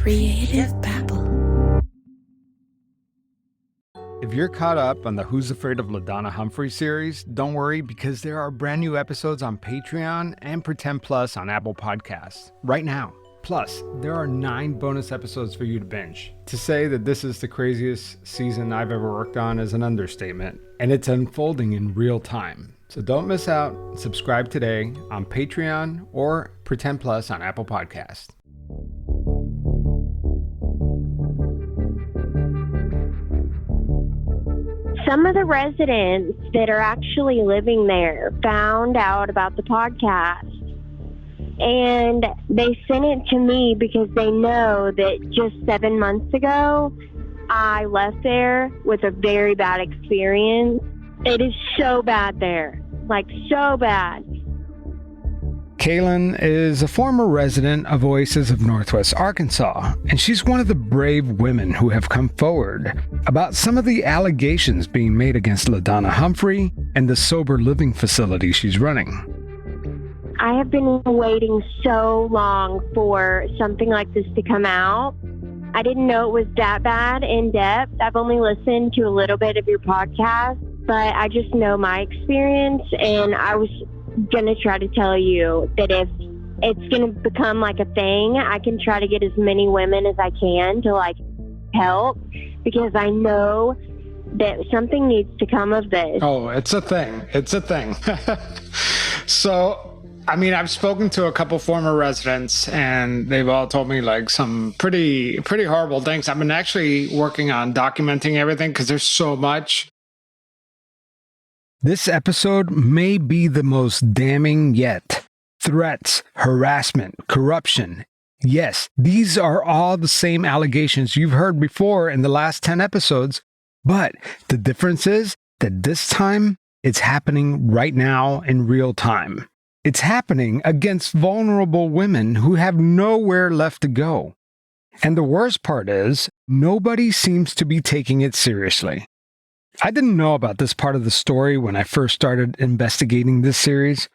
Creative Babble. If you're caught up on the Who's Afraid of LaDonna Humphrey series, don't worry because there are brand new episodes on Patreon and Pretend Plus on Apple Podcasts right now. Plus, there are 9 bonus episodes for you to binge. To say that this is the craziest season I've ever worked on is an understatement, and it's unfolding in real time. So don't miss out. Subscribe today on Patreon or Pretend Plus on Apple Podcasts. Some of the residents that are actually living there found out about the podcast, and they sent it to me because they know that just 7 months ago, I left there with a very bad experience. It is so bad there, like so bad. Kaylin is a former resident of Oasis of Northwest Arkansas, and she's one of the brave women who have come forward about some of the allegations being made against LaDonna Humphrey and the sober living facility she's running. I have been waiting so long for something like this to come out. I didn't know it was that bad in depth. I've only listened to a little bit of your podcast, but I just know my experience, and I was going to try to tell you that if it's going to become like a thing, I can try to get as many women as I can to like help, because I know that something needs to come of this. Oh, it's a thing. It's a thing. So, I mean, I've spoken to a couple former residents, and they've all told me like some pretty horrible things. I've been actually working on documenting everything because there's so much. This episode may be the most damning yet. Threats, harassment, corruption. Yes, these are all the same allegations you've heard before in the last 10 episodes, but the difference is that this time it's happening right now in real time. It's happening against vulnerable women who have nowhere left to go. And the worst part is, nobody seems to be taking it seriously. I didn't know about this part of the story when I first started investigating this series.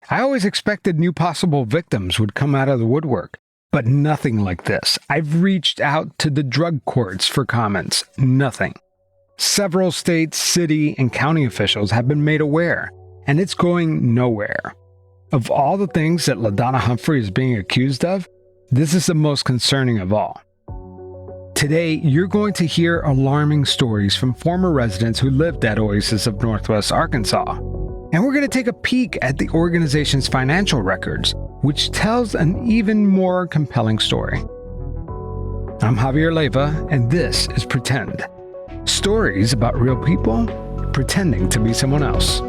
I always expected new possible victims would come out of the woodwork, but nothing like this. I've reached out to the drug courts for comments. Nothing. Several state, city, and county officials have been made aware, and it's going nowhere. Of all the things that LaDonna Humphrey is being accused of, this is the most concerning of all. Today, you're going to hear alarming stories from former residents who lived at Oasis of Northwest Arkansas. And we're going to take a peek at the organization's financial records, which tells an even more compelling story. I'm Javier Leiva, and this is Pretend. Stories about real people pretending to be someone else.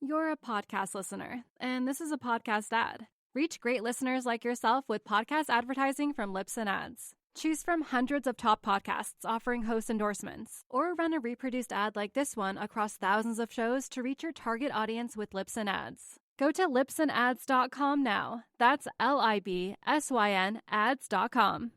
You're a podcast listener, and this is a podcast ad. Reach great listeners like yourself with podcast advertising from Lips and Ads. Choose from hundreds of top podcasts offering host endorsements, or run a reproduced ad like this one across thousands of shows to reach your target audience with Lips and Ads. Go to lipsandads.com now. That's LIBSYN ads.com.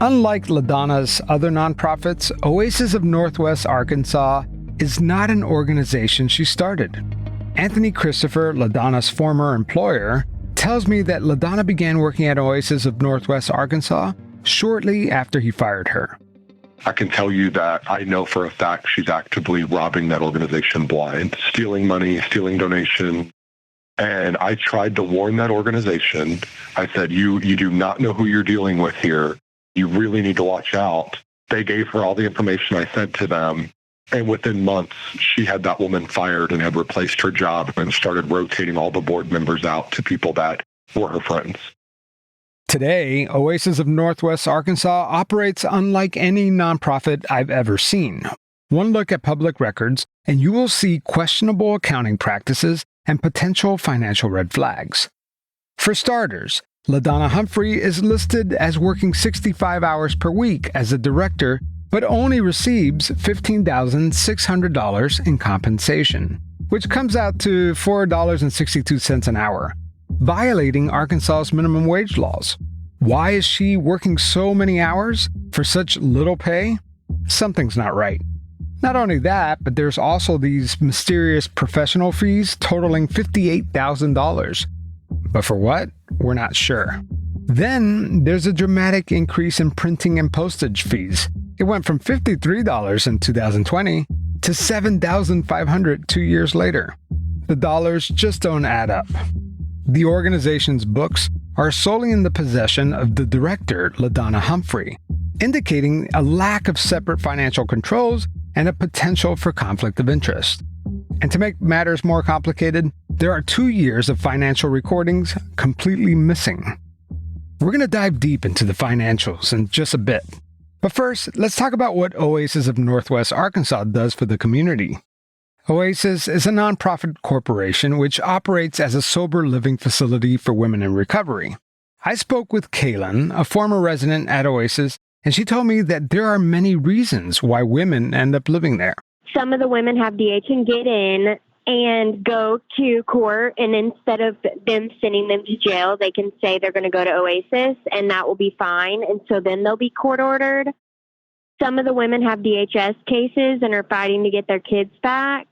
Unlike LaDonna's other nonprofits, Oasis of Northwest Arkansas is not an organization she started. Anthony Christopher, LaDonna's former employer, tells me that LaDonna began working at Oasis of Northwest Arkansas shortly after he fired her. I can tell you that I know for a fact she's actively robbing that organization blind, stealing money, stealing donation. And I tried to warn that organization. I said, you do not know who you're dealing with here. You really need to watch out. They gave her all the information I sent to them. And within months, she had that woman fired and had replaced her job and started rotating all the board members out to people that were her friends. Today, Oasis of Northwest Arkansas operates unlike any nonprofit I've ever seen. One look at public records, and you will see questionable accounting practices and potential financial red flags. For starters, LaDonna Humphrey is listed as working 65 hours per week as a director, but only receives $15,600 in compensation, which comes out to $4.62 an hour, violating Arkansas's minimum wage laws. Why is she working so many hours for such little pay? Something's not right. Not only that, but there's also these mysterious professional fees totaling $58,000. But for what? We're not sure. Then there's a dramatic increase in printing and postage fees. It went from $53 in 2020 to $7,500 2 years later. The dollars just don't add up. The organization's books are solely in the possession of the director, LaDonna Humphrey, indicating a lack of separate financial controls and a potential for conflict of interest. And to make matters more complicated, there are 2 years of financial recordings completely missing. We're going to dive deep into the financials in just a bit. But first, let's talk about what Oasis of Northwest Arkansas does for the community. Oasis is a nonprofit corporation which operates as a sober living facility for women in recovery. I spoke with Kaylin, a former resident at Oasis, and she told me that there are many reasons why women end up living there. Some of the women have DH and get in and go to court, and instead of them sending them to jail, they can say they're going to go to Oasis, and that will be fine, and so then they'll be court ordered. Some of the women have DHS cases and are fighting to get their kids back,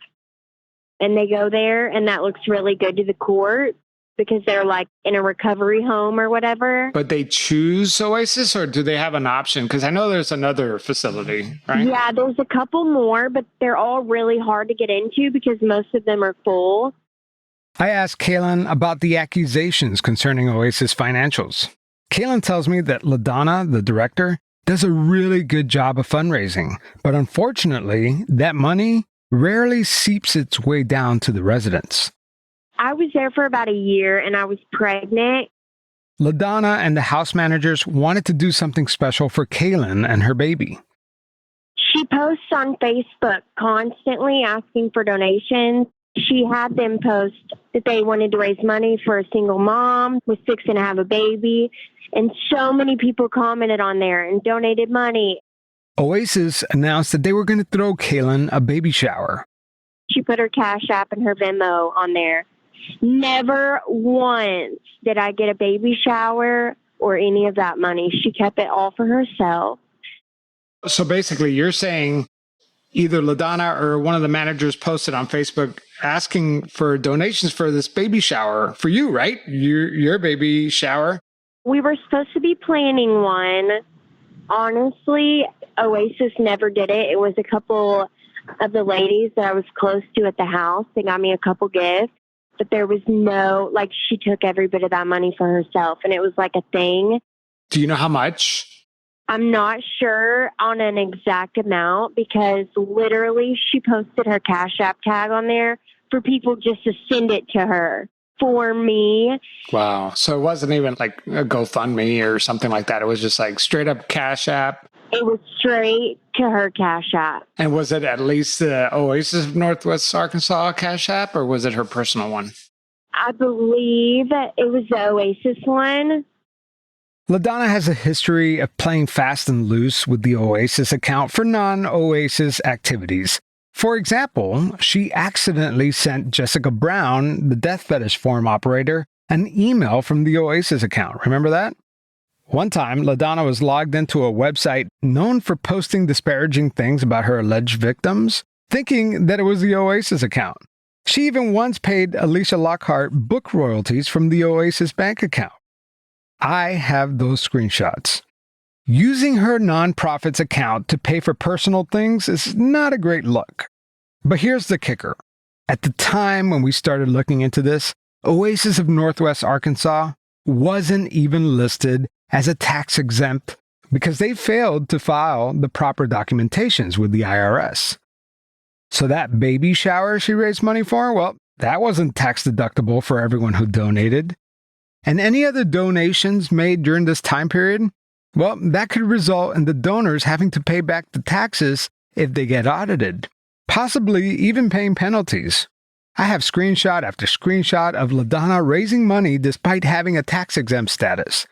and they go there, and that looks really good to the court because they're like in a recovery home or whatever. But they choose Oasis, or do they have an option? Because I know there's another facility, right? Yeah, there's a couple more, but they're all really hard to get into because most of them are full. I asked Kaylin about the accusations concerning Oasis financials. Kaylin tells me that LaDonna, the director, does a really good job of fundraising, but unfortunately, that money rarely seeps its way down to the residents. I was there for about a year, and I was pregnant. LaDonna and the house managers wanted to do something special for Kaylin and her baby. She posts on Facebook constantly asking for donations. She had them post that they wanted to raise money for a single mom who's fixing to have a baby. And so many people commented on there and donated money. Oasis announced that they were going to throw Kaylin a baby shower. She put her Cash App and her Venmo on there. Never once did I get a baby shower or any of that money. She kept it all for herself. So basically, you're saying either LaDonna or one of the managers posted on Facebook asking for donations for this baby shower for you, right? Your baby shower. We were supposed to be planning one. Honestly, Oasis never did it. It was a couple of the ladies that I was close to at the house. They got me a couple gifts. But there was no, she took every bit of that money for herself, and it was like a thing. Do you know how much? I'm not sure on an exact amount because literally she posted her Cash App tag on there for people just to send it to her for me. Wow. So it wasn't even like a GoFundMe or something like that. It was just like straight up Cash App. It was straight to her Cash App. And was it at least the Oasis of Northwest Arkansas Cash App, or was it her personal one? I believe it was the Oasis one. LaDonna has a history of playing fast and loose with the Oasis account for non-Oasis activities. For example, she accidentally sent Jessica Brown, the death fetish forum operator, an email from the Oasis account. Remember that? One time, LaDonna was logged into a website known for posting disparaging things about her alleged victims, thinking that it was the Oasis account. She even once paid Alicia Lockhart book royalties from the Oasis bank account. I have those screenshots. Using her nonprofit's account to pay for personal things is not a great look. But here's the kicker. At the time when we started looking into this, Oasis of Northwest Arkansas wasn't even listed as a tax exempt because they failed to file the proper documentations with the IRS. So that baby shower she raised money for, well, that wasn't tax deductible for everyone who donated. And any other donations made during this time period, well, that could result in the donors having to pay back the taxes if they get audited, possibly even paying penalties. I have screenshot after screenshot of LaDonna raising money despite having a tax-exempt status.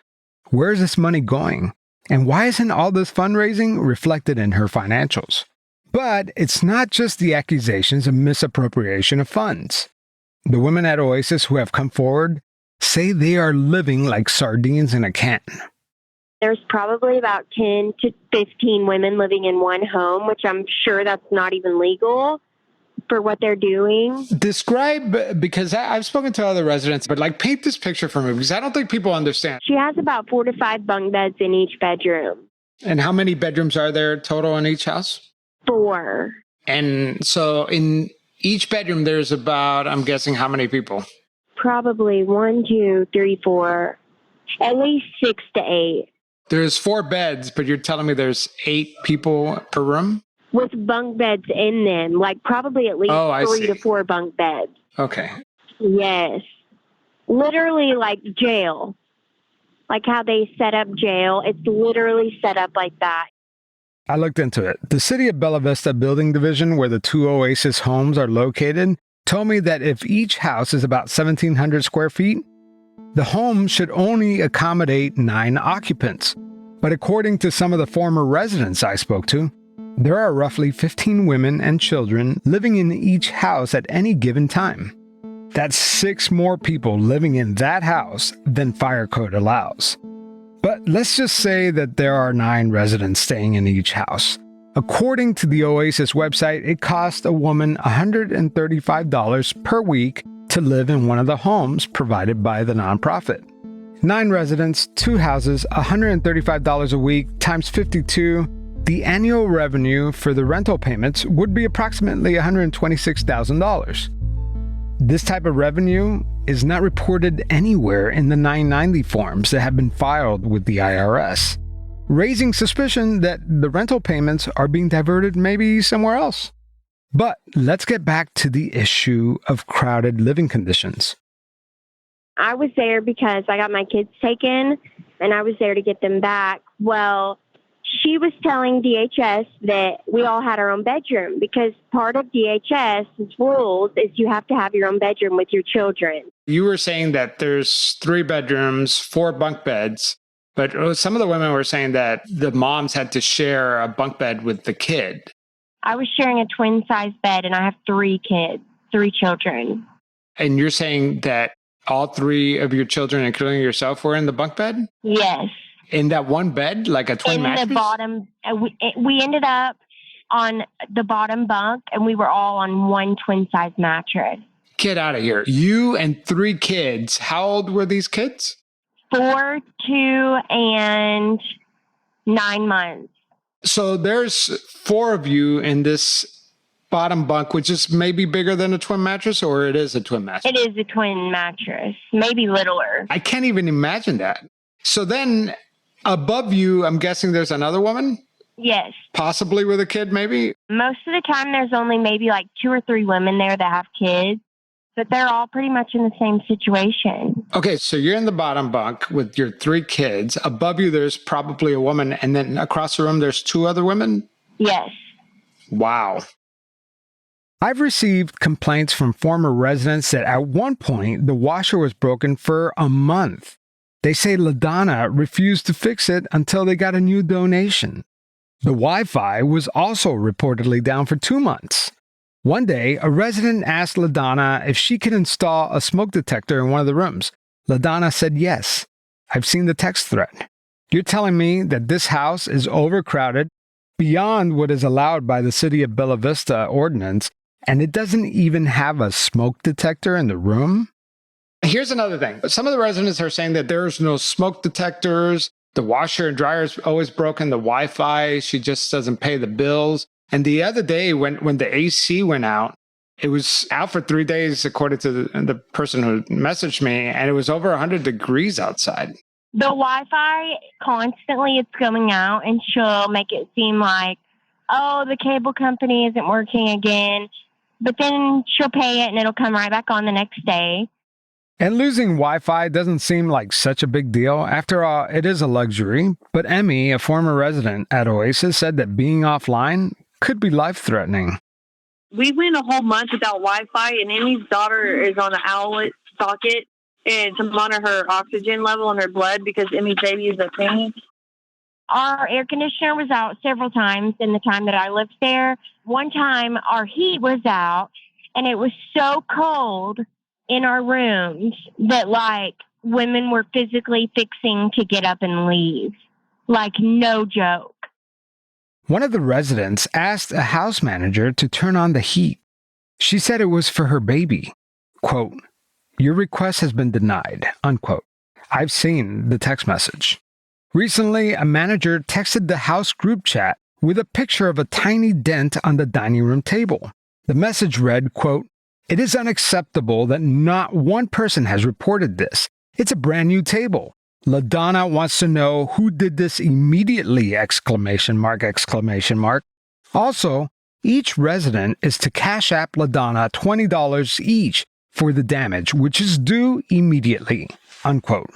Where is this money going? And why isn't all this fundraising reflected in her financials? But it's not just the accusations of misappropriation of funds. The women at Oasis who have come forward say they are living like sardines in a can. There's probably about 10 to 15 women living in one home, which I'm sure that's not even legal for what they're doing. Describe, because I've spoken to other residents, but like paint this picture for me, because I don't think people understand. She has about 4 to 5 bunk beds in each bedroom. And how many bedrooms are there total in each house? 4. And so in each bedroom, there's about, I'm guessing, how many people? Probably 1, 2, 3, 4, at least 6 to 8. There's 4 beds, but you're telling me there's 8 people per room? With bunk beds in them, like probably at least 3 to 4 bunk beds. Okay. Yes. Literally like jail. Like how they set up jail. It's literally set up like that. I looked into it. The City of Bella Vista Building Division, where the 2 Oasis homes are located, told me that if each house is about 1,700 square feet, the home should only accommodate 9 occupants. But according to some of the former residents I spoke to, there are roughly 15 women and children living in each house at any given time. That's 6 more people living in that house than fire code allows. But let's just say that there are 9 residents staying in each house. According to the Oasis website, it costs a woman $135 per week to live in one of the homes provided by the nonprofit. 9 residents, 2 houses, $135 a week times 52. The annual revenue for the rental payments would be approximately $126,000. This type of revenue is not reported anywhere in the 990 forms that have been filed with the IRS, raising suspicion that the rental payments are being diverted maybe somewhere else. But let's get back to the issue of crowded living conditions. I was there because I got my kids taken, and I was there to get them back. Well, she was telling DHS that we all had our own bedroom because part of DHS's rules is you have to have your own bedroom with your children. You were saying that there's 3 bedrooms, 4 bunk beds, but some of the women were saying that the moms had to share a bunk bed with the kid. I was sharing a twin-size bed, and I have 3 kids, 3 children. And you're saying that all 3 of your children, including yourself, were in the bunk bed? Yes. In that one bed, like a twin mattress? In the bottom, we ended up on the bottom bunk, and we were all on one twin-size mattress. Get out of here. You and 3 kids. How old were these kids? 4, 2, and 9 months. So there's 4 of you in this bottom bunk, which is maybe bigger than a twin mattress, or it is a twin mattress? It is a twin mattress, maybe littler. I can't even imagine that. So then above you, I'm guessing there's another woman? Yes. Possibly with a kid, maybe? Most of the time, there's only maybe like 2 or 3 women there that have kids, but they're all pretty much in the same situation. Okay, so you're in the bottom bunk with your 3 kids. Above you, there's probably a woman, and then across the room, there's 2 other women? Yes. Wow. I've received complaints from former residents that at one point, the washer was broken for a month. They say LaDonna refused to fix it until they got a new donation. The Wi-Fi was also reportedly down for 2 months. One day, a resident asked LaDonna if she could install a smoke detector in one of the rooms. LaDonna said yes. I've seen the text thread. You're telling me that this house is overcrowded beyond what is allowed by the City of Bella Vista ordinance, and it doesn't even have a smoke detector in the room? Here's another thing. Some of the residents are saying that there's no smoke detectors. The washer and dryer is always broken. The Wi-Fi, she just doesn't pay the bills. And the other day when the AC went out, it was out for 3 days, according to the person who messaged me, and it was over 100 degrees outside. The Wi-Fi, constantly it's going out, and she'll make it seem like, oh, the cable company isn't working again. But then she'll pay it, and it'll come right back on the next day. And losing Wi-Fi doesn't seem like such a big deal. After all, it is a luxury. But Emmy, a former resident at Oasis, said that being offline could be life-threatening. We went a whole month without Wi-Fi, and Emmy's daughter is on an owlet socket and to monitor her oxygen level in her blood because Emmy's baby is a preemie. Our air conditioner was out several times in the time that I lived there. One time our heat was out, and it was so cold in our rooms that, like, women were physically fixing to get up and leave. Like, no joke. One of the residents asked a house manager to turn on the heat. She said it was for her baby. Quote, "Your request has been denied," unquote. I've seen the text message. Recently, a manager texted the house group chat with a picture of a tiny dent on the dining room table. The message read, quote, "It is unacceptable that not one person has reported this. It's a brand new table. LaDonna wants to know who did this immediately, exclamation mark. Also, each resident is to Cash App LaDonna $20 each for the damage, which is due immediately," unquote.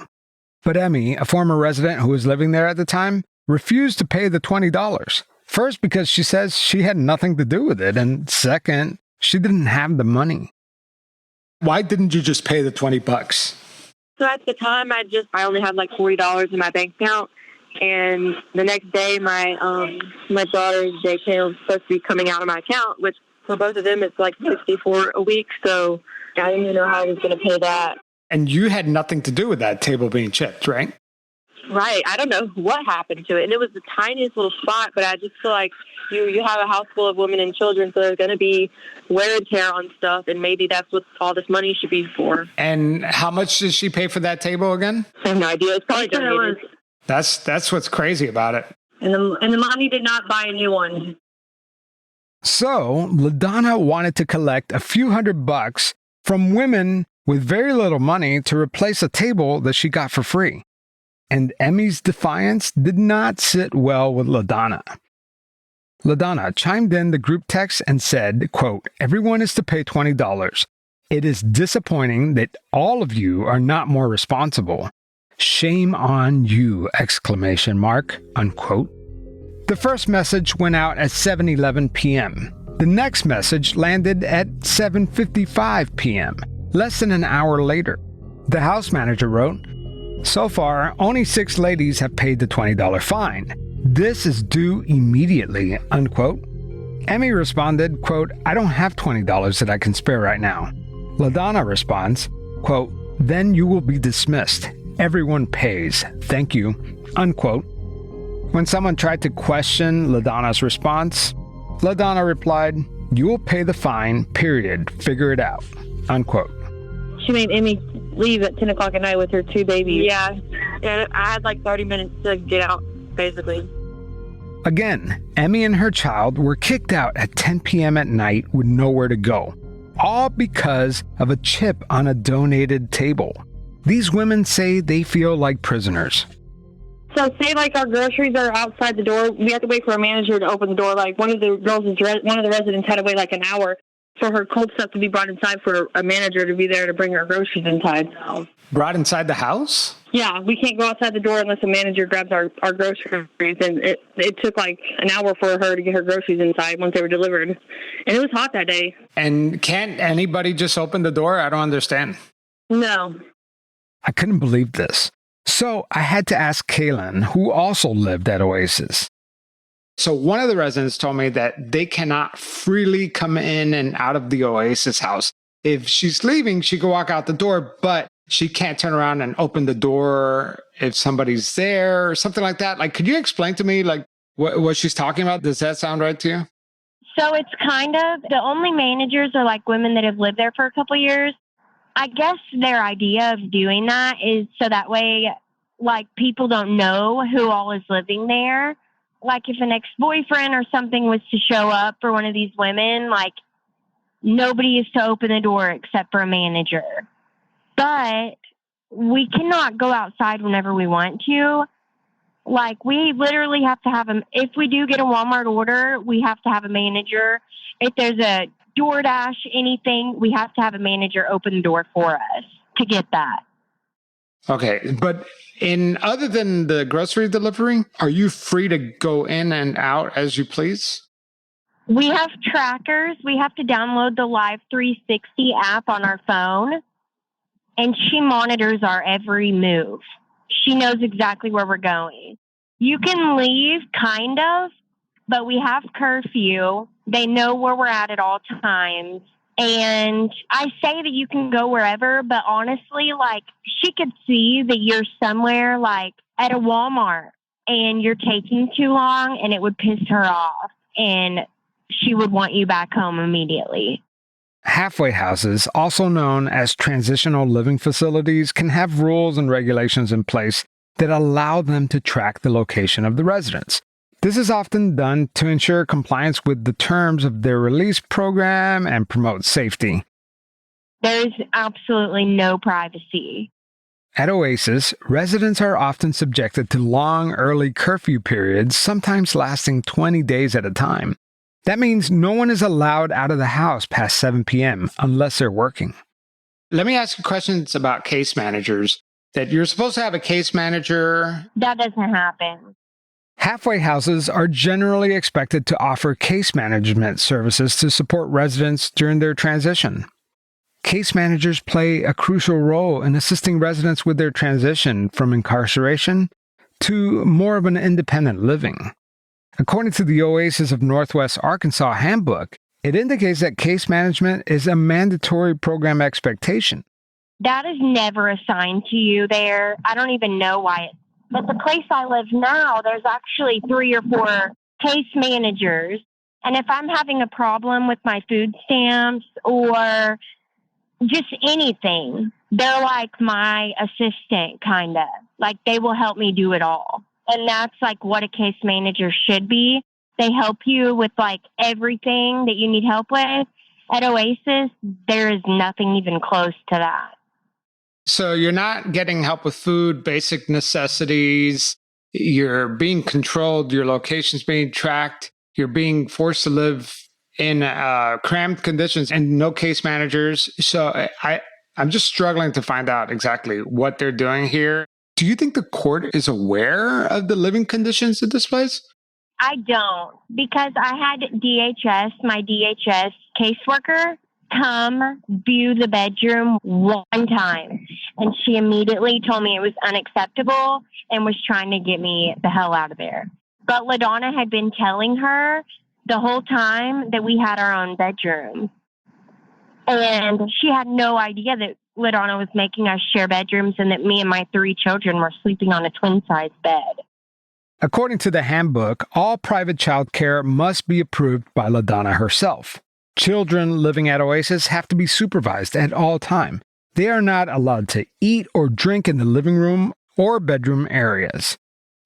But Emmy, a former resident who was living there at the time, refused to pay the $20. First, because she says she had nothing to do with it, and second, she didn't have the money. Why didn't you just pay the $20? So at the time, I only had like $40 in my bank account, and the next day, my daughter's daycare was supposed to be coming out of my account, which for both of them, it's like $64 a week. So I didn't even know how I was going to pay that. And you had nothing to do with that table being chipped, right? Right. I don't know what happened to it, and it was the tiniest little spot. But I just feel like you have a house full of women and children, so there's going to be wear and tear on stuff, and maybe that's what all this money should be for. And how much did she pay for that table again? I have no idea. It's probably donated. That's what's crazy about it. And the money did not buy a new one. So LaDonna wanted to collect a few $100 from women with very little money to replace a table that she got for free. And Emmy's defiance did not sit well with LaDonna. LaDonna chimed in the group text and said, quote, "Everyone is to pay $20. It is disappointing that all of you are not more responsible. Shame on you, exclamation mark," unquote. The first message went out at 7:11 p.m. The next message landed at 7:55 p.m., less than an hour later. The house manager wrote, "So far, only 6 ladies have paid the $20 fine. This is due immediately," unquote. Emmy responded, quote, "I don't have $20 that I can spare right now." LaDonna responds, quote, "Then you will be dismissed. Everyone pays. Thank you," unquote. When someone tried to question LaDonna's response, LaDonna replied, "You will pay the fine, period. Figure it out," unquote. She made Emmy leave at 10 o'clock at night with her 2 babies. Yeah, I had like 30 minutes to get out, basically. Again, Emmy and her child were kicked out at 10 p.m. at night with nowhere to go, all because of a chip on a donated table. These women say they feel like prisoners. So say like our groceries are outside the door, we have to wait for a manager to open the door. Like one of the residents had to wait like an hour for her cold stuff to be brought inside for a manager to be there to bring her groceries inside. Brought inside the house? Yeah, we can't go outside the door unless a manager grabs our groceries. And it took like an hour for her to get her groceries inside once they were delivered. And it was hot that day. And can't anybody just open the door? I don't understand. No. I couldn't believe this. So I had to ask Kaylin, who also lived at Oasis. So one of the residents told me that they cannot freely come in and out of the Oasis house. If she's leaving, she can walk out the door, but she can't turn around and open the door if somebody's there or something like that. Like, could you explain to me like what she's talking about? Does that sound right to you? So it's kind of, the only managers are like women that have lived there for a couple years. I guess their idea of doing that is so that way, like, people don't know who all is living there. Like, if an ex-boyfriend or something was to show up for one of these women, like, nobody is to open the door except for a manager. But we cannot go outside whenever we want to. Like, we literally have to have if we do get a Walmart order, we have to have a manager. If there's a DoorDash, anything, we have to have a manager open the door for us. to get that. Okay, but other than the grocery delivery, are you free to go in and out as you please? We have trackers. We have to download the Live 360 app on our phone, and she monitors our every move. She knows exactly where we're going. You can leave, kind of, but we have curfew. They know where we're at all times. And I say that you can go wherever, but honestly, like, she could see that you're somewhere, like, at a Walmart, and you're taking too long, and it would piss her off. And she would want you back home immediately. Halfway houses, also known as transitional living facilities, can have rules and regulations in place that allow them to track the location of the residents. This is often done to ensure compliance with the terms of their release program and promote safety. There's absolutely no privacy. At Oasis, residents are often subjected to long early curfew periods, sometimes lasting 20 days at a time. That means no one is allowed out of the house past 7 p.m. unless they're working. Let me ask you questions about case managers. That you're supposed to have a case manager. That doesn't happen. Halfway houses are generally expected to offer case management services to support residents during their transition. Case managers play a crucial role in assisting residents with their transition from incarceration to more of an independent living. According to the Oasis of Northwest Arkansas handbook, it indicates that case management is a mandatory program expectation. That is never assigned to you there. I don't even know why it's. But the place I live now, there's actually 3 or 4 case managers. And if I'm having a problem with my food stamps or just anything, they're like my assistant, kind of. Like, they will help me do it all. And that's like what a case manager should be. They help you with like everything that you need help with. At Oasis, there is nothing even close to that. So you're not getting help with food, basic necessities. You're being controlled. Your location's being tracked. You're being forced to live in cramped conditions and no case managers. So I'm just struggling to find out exactly what they're doing here. Do you think the court is aware of the living conditions at this place? I don't, because I had DHS, my DHS caseworker, come view the bedroom one time. And she immediately told me it was unacceptable and was trying to get me the hell out of there. But LaDonna had been telling her the whole time that we had our own bedroom. And she had no idea that LaDonna was making us share bedrooms and that me and my 3 children were sleeping on a twin-size bed. According to the handbook, all private child care must be approved by LaDonna herself. Children living at Oasis have to be supervised at all time. They are not allowed to eat or drink in the living room or bedroom areas.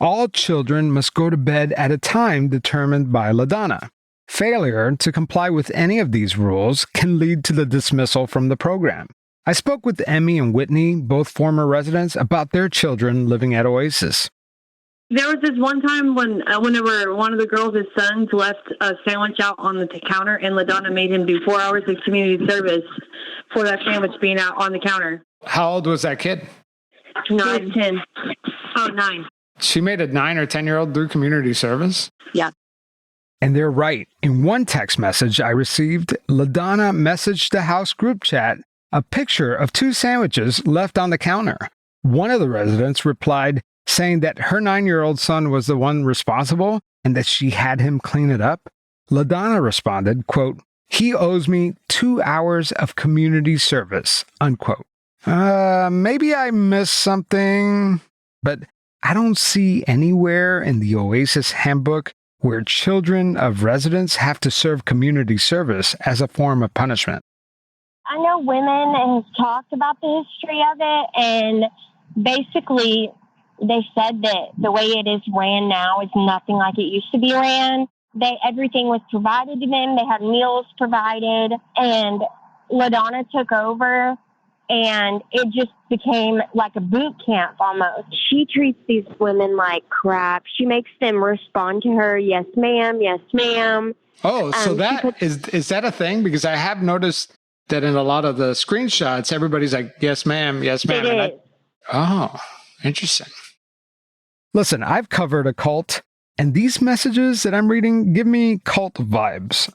All children must go to bed at a time determined by LaDonna. Failure to comply with any of these rules can lead to the dismissal from the program. I spoke with Emmy and Whitney, both former residents, about their children living at Oasis. There was this one time whenever one of the girls' sons left a sandwich out on the counter, and LaDonna made him do 4 hours of community service for that sandwich being out on the counter. How old was that kid? 9, 10. Oh, 9. She made a 9 or 10-year-old do community service? Yeah. And they're right. In one text message I received, LaDonna messaged the house group chat a picture of 2 sandwiches left on the counter. One of the residents replied, saying that her 9-year-old son was the one responsible and that she had him clean it up. LaDonna responded, quote, "He owes me 2 hours of community service," unquote. Maybe I missed something, but I don't see anywhere in the Oasis handbook where children of residents have to serve community service as a form of punishment. I know women have talked about the history of it, and basically they said that the way it is ran now is nothing like it used to be ran. Everything was provided to them. They had meals provided, and LaDonna took over, and it just became like a boot camp almost. She treats these women like crap. She makes them respond to her, "Yes, ma'am, yes, ma'am." Oh, so is that a thing? Because I have noticed that in a lot of the screenshots, everybody's like, yes, ma'am, yes, ma'am. It is. Oh, interesting. Listen, I've covered a cult, and these messages that I'm reading give me cult vibes.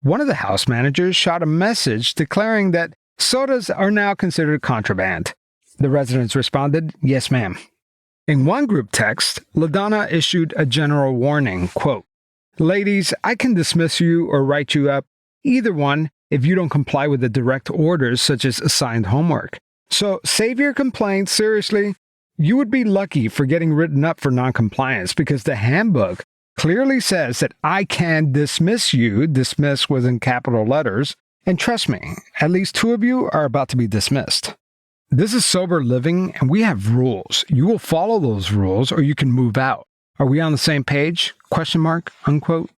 One of the house managers shot a message declaring that sodas are now considered contraband. The residents responded, yes, ma'am. In one group text, LaDonna issued a general warning, quote, ladies, I can dismiss you or write you up, either one, if you don't comply with the direct orders such as assigned homework. So save your complaints seriously. You would be lucky for getting written up for noncompliance because the handbook clearly says that I can dismiss you. Dismiss was in capital letters. And trust me, at least 2 of you are about to be dismissed. This is sober living and we have rules. You will follow those rules or you can move out. Are we on the same page? Question mark, unquote.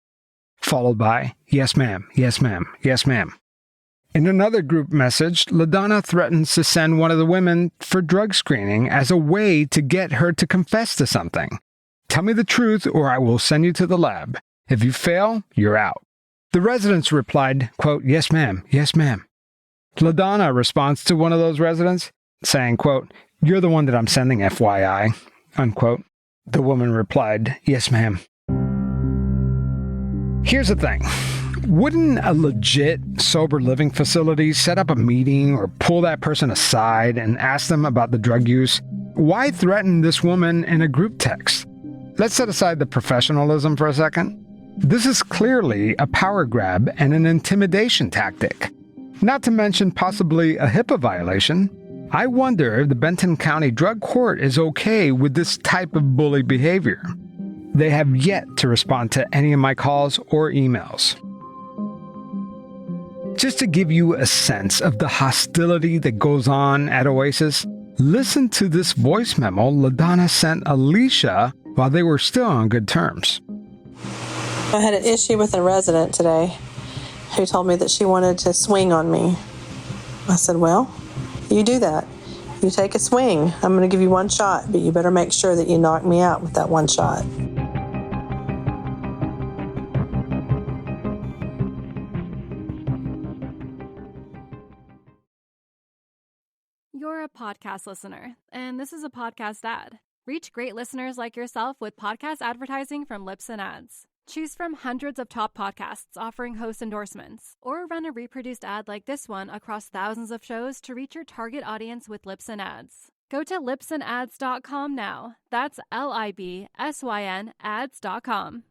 Followed by, yes, ma'am, yes, ma'am, yes, ma'am. In another group message, LaDonna threatens to send one of the women for drug screening as a way to get her to confess to something. Tell me the truth or I will send you to the lab. If you fail, you're out. The residents replied, quote, yes, ma'am, yes, ma'am. LaDonna responds to one of those residents, saying, quote, you're the one that I'm sending, FYI, unquote. The woman replied, yes, ma'am. Here's the thing. Wouldn't a legit sober living facility set up a meeting or pull that person aside and ask them about the drug use? Why threaten this woman in a group text? Let's set aside the professionalism for a second. This is clearly a power grab and an intimidation tactic. Not to mention possibly a HIPAA violation. I wonder if the Benton County Drug Court is okay with this type of bully behavior. They have yet to respond to any of my calls or emails. Just to give you a sense of the hostility that goes on at Oasis, listen to this voice memo LaDonna sent Alicia while they were still on good terms. I had an issue with a resident today who told me that she wanted to swing on me. I said, well, you do that. You take a swing. I'm going to give you one shot, but you better make sure that you knock me out with that one shot. You're a podcast listener, and this is a podcast ad. Reach great listeners like yourself with podcast advertising from Lips and Ads. Choose from hundreds of top podcasts offering host endorsements, or run a reproduced ad like this one across thousands of shows to reach your target audience with Lips and Ads. Go to lipsandads.com now. That's LIBSYN ads.com.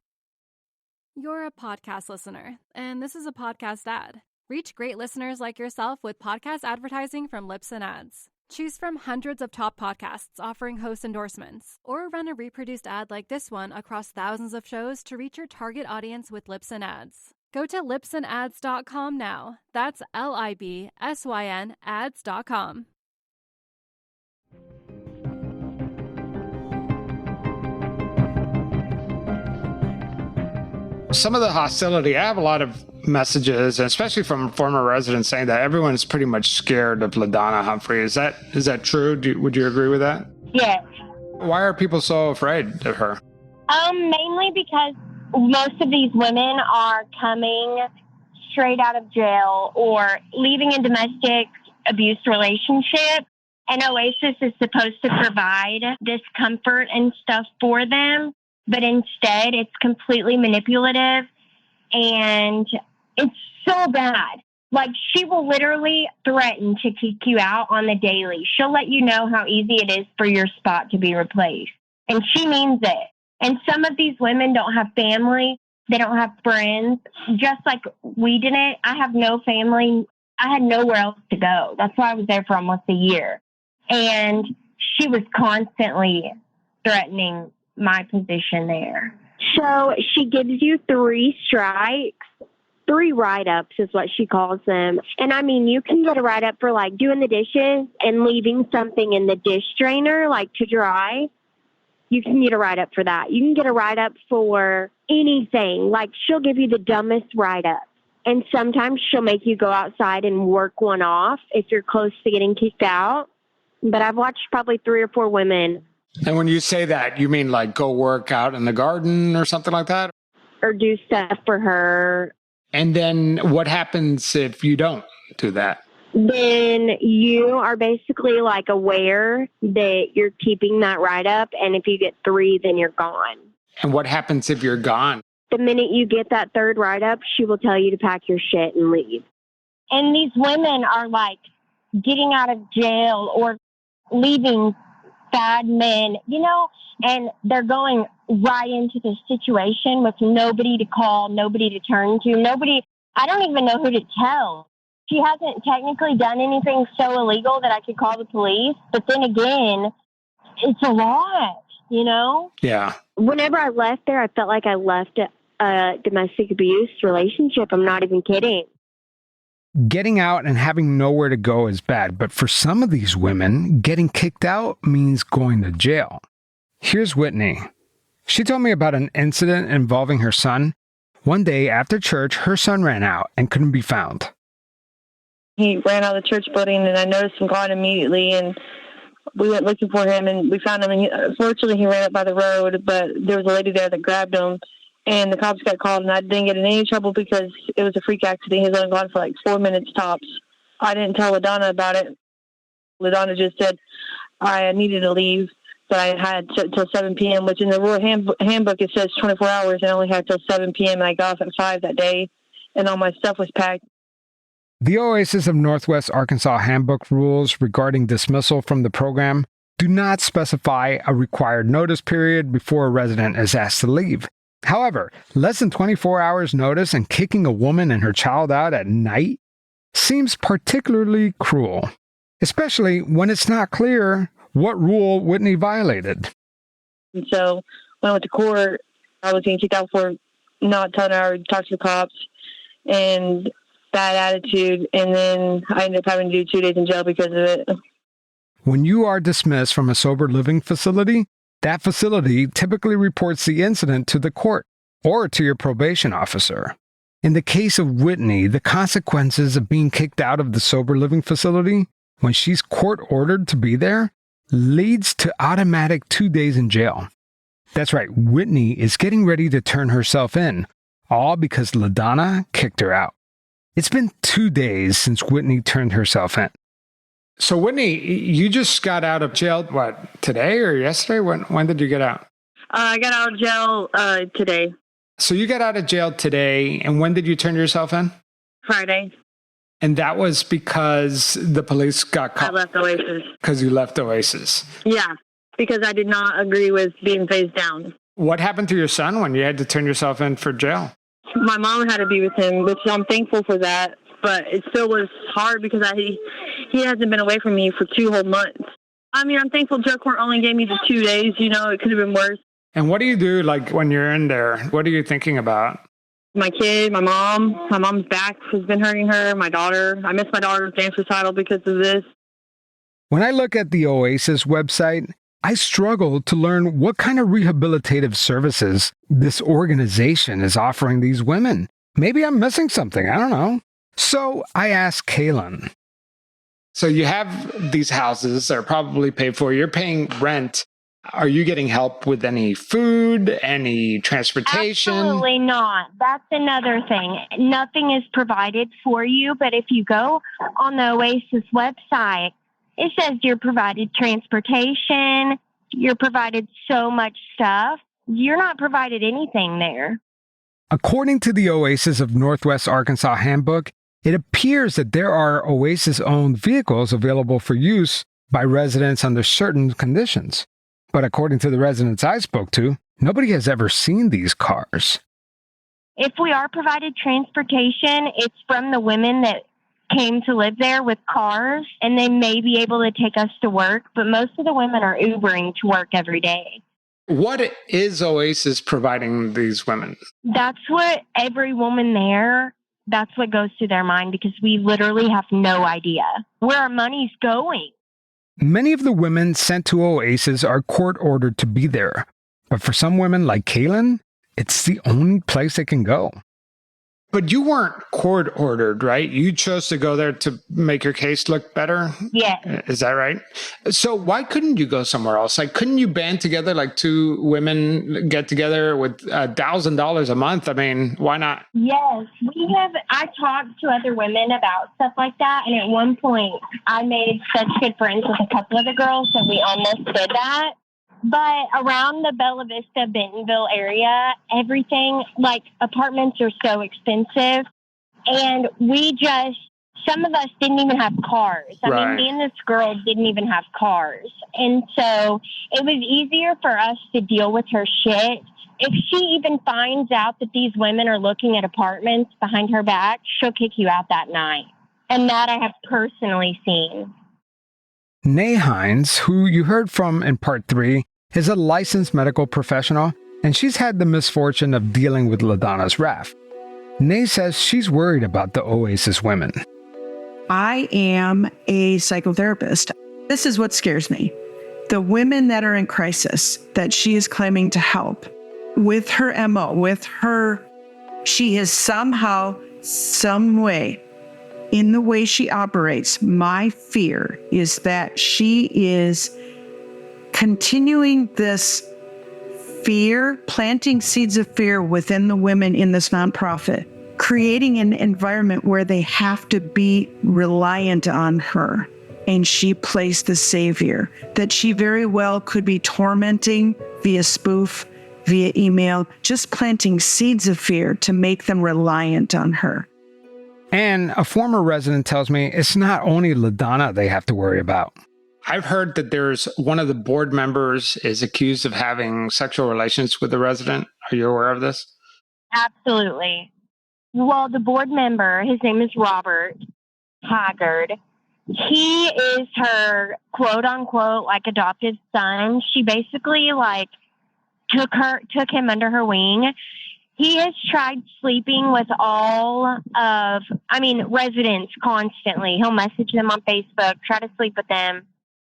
You're a podcast listener, and this is a podcast ad. Reach great listeners like yourself with podcast advertising from Lips and Ads. Choose from hundreds of top podcasts offering host endorsements, or run a reproduced ad like this one across thousands of shows to reach your target audience with Lips and Ads. Go to lipsandads.com now. That's LIBSYN ads.com. Some of the hostility, I have a lot of messages, especially from former residents, saying that everyone's pretty much scared of LaDonna Humphrey. Is that true? Would you agree with that? Yes. Why are people so afraid of her? Mainly because most of these women are coming straight out of jail or leaving a domestic abuse relationship. And Oasis is supposed to provide this comfort and stuff for them. But instead, it's completely manipulative and it's so bad. Like, she will literally threaten to kick you out on the daily. She'll let you know how easy it is for your spot to be replaced. And she means it. And some of these women don't have family. They don't have friends. Just like we didn't. I have no family. I had nowhere else to go. That's why I was there for almost a year. And she was constantly threatening my position there. So she gives you 3 strikes, 3 write-ups is what she calls them. And I mean, you can get a write-up for like doing the dishes and leaving something in the dish drainer, like to dry. You can get a write-up for that. You can get a write-up for anything. Like, she'll give you the dumbest write-up. And sometimes she'll make you go outside and work one off if you're close to getting kicked out. But I've watched probably 3 or 4 women. And when you say that, you mean like go work out in the garden or something like that? Or do stuff for her. And then what happens if you don't do that? Then you are basically like aware that you're keeping that write-up, and if you get 3, then you're gone. And what happens if you're gone? The minute you get that 3rd write-up, she will tell you to pack your shit and leave. And these women are like getting out of jail or leaving bad men, and they're going right into the situation with nobody to call, nobody to turn to, I don't even know who to tell. She hasn't technically done anything so illegal that I could call the police. But then again, it's a lot, Yeah. Whenever I left there, I felt like I left a domestic abuse relationship. I'm not even kidding. Getting out and having nowhere to go is bad, but for some of these women, getting kicked out means going to jail. Here's Whitney. She told me about an incident involving her son. One day after church, her son ran out and couldn't be found. He ran out of the church building, and I noticed him gone immediately, and we went looking for him, and we found him. And unfortunately, he ran up by the road, but there was a lady there that grabbed him, and the cops got called, and I didn't get in any trouble because it was a freak accident. He was only gone for like 4 minutes tops. I didn't tell LaDonna about it. LaDonna just said I needed to leave, but I had till 7 p.m., which in the rural handbook, it says 24 hours, and I only had till 7 p.m., and I got off at 5 that day, and all my stuff was packed. The Oasis of Northwest Arkansas handbook rules regarding dismissal from the program do not specify a required notice period before a resident is asked to leave. However, less than 24 hours notice and kicking a woman and her child out at night seems particularly cruel, especially when it's not clear what rule Whitney violated. And so when I went to court, I was getting kicked out for not telling her to talk to the cops and bad attitude, and then I ended up having to do 2 days in jail because of it. When you are dismissed from a sober living facility, that facility typically reports the incident to the court or to your probation officer. In the case of Whitney, the consequences of being kicked out of the sober living facility when she's court-ordered to be there leads to automatic 2 days in jail. That's right, Whitney is getting ready to turn herself in, all because LaDonna kicked her out. It's been 2 days since Whitney turned herself in. So Whitney, you just got out of jail, what, today or yesterday? When did you get out? I got out of jail today. So you got out of jail today, and when did you turn yourself in? Friday. And that was because the police got caught? I left Oasis. Because you left Oasis? Yeah, because I did not agree with being phased down. What happened to your son when you had to turn yourself in for jail? My mom had to be with him, which I'm thankful for that. But it still was hard because he hasn't been away from me for 2 whole months. I mean, I'm thankful drug court only gave me the 2 days. It could have been worse. And what do you do, like, when you're in there? What are you thinking about? My kid, my mom. My mom's back has been hurting her. My daughter. I miss my daughter's dance recital because of this. When I look at the Oasis website, I struggle to learn what kind of rehabilitative services this organization is offering these women. Maybe I'm missing something. I don't know. So I asked Kaylin. So you have these houses that are probably paid for. You're paying rent. Are you getting help with any food, any transportation? Absolutely not. That's another thing. Nothing is provided for you, but if you go on the Oasis website, it says you're provided transportation, you're provided so much stuff. You're not provided anything there. According to the Oasis of Northwest Arkansas handbook, it appears that there are Oasis-owned vehicles available for use by residents under certain conditions. But according to the residents I spoke to, nobody has ever seen these cars. If we are provided transportation, it's from the women that came to live there with cars, and they may be able to take us to work, but most of the women are Ubering to work every day. What is Oasis providing these women? That's what every woman there, that's what goes through their mind, because we literally have no idea where our money's going. Many of the women sent to Oasis are court-ordered to be there, but for some women like Kaylin, it's the only place they can go. But you weren't court ordered, right? You chose to go there to make your case look better? Yes. Is that right? So why couldn't you go somewhere else? Like, couldn't you band together, like two women get together with $1,000 a month? I mean, why not? Yes, I talked to other women about stuff like that. And at one point, I made such good friends with a couple of the girls that we almost did that. But around the Bella Vista, Bentonville area, everything, like apartments are so expensive. And some of us didn't even have cars. I mean, me and this girl didn't even have cars. And so it was easier for us to deal with her shit. If she even finds out that these women are looking at apartments behind her back, she'll kick you out that night. And that I have personally seen. Nay Hines, who you heard from in part 3, is a licensed medical professional, and she's had the misfortune of dealing with LaDonna's wrath. Nay says she's worried about the Oasis women. I am a psychotherapist. This is what scares me. The women that are in crisis that she is claiming to help, with her MO, she is somehow, some way, in the way she operates, my fear is that she is continuing this fear, planting seeds of fear within the women in this nonprofit, creating an environment where they have to be reliant on her. And she plays the savior that she very well could be tormenting via spoof, via email, just planting seeds of fear to make them reliant on her. And a former resident tells me it's not only LaDonna they have to worry about. I've heard that there's one of the board members is accused of having sexual relations with the resident. Are you aware of this? Absolutely. Well, the board member, his name is Robert Haggard. He is her quote unquote like adopted son. She basically took him under her wing. He has tried sleeping with residents constantly. He'll message them on Facebook, try to sleep with them.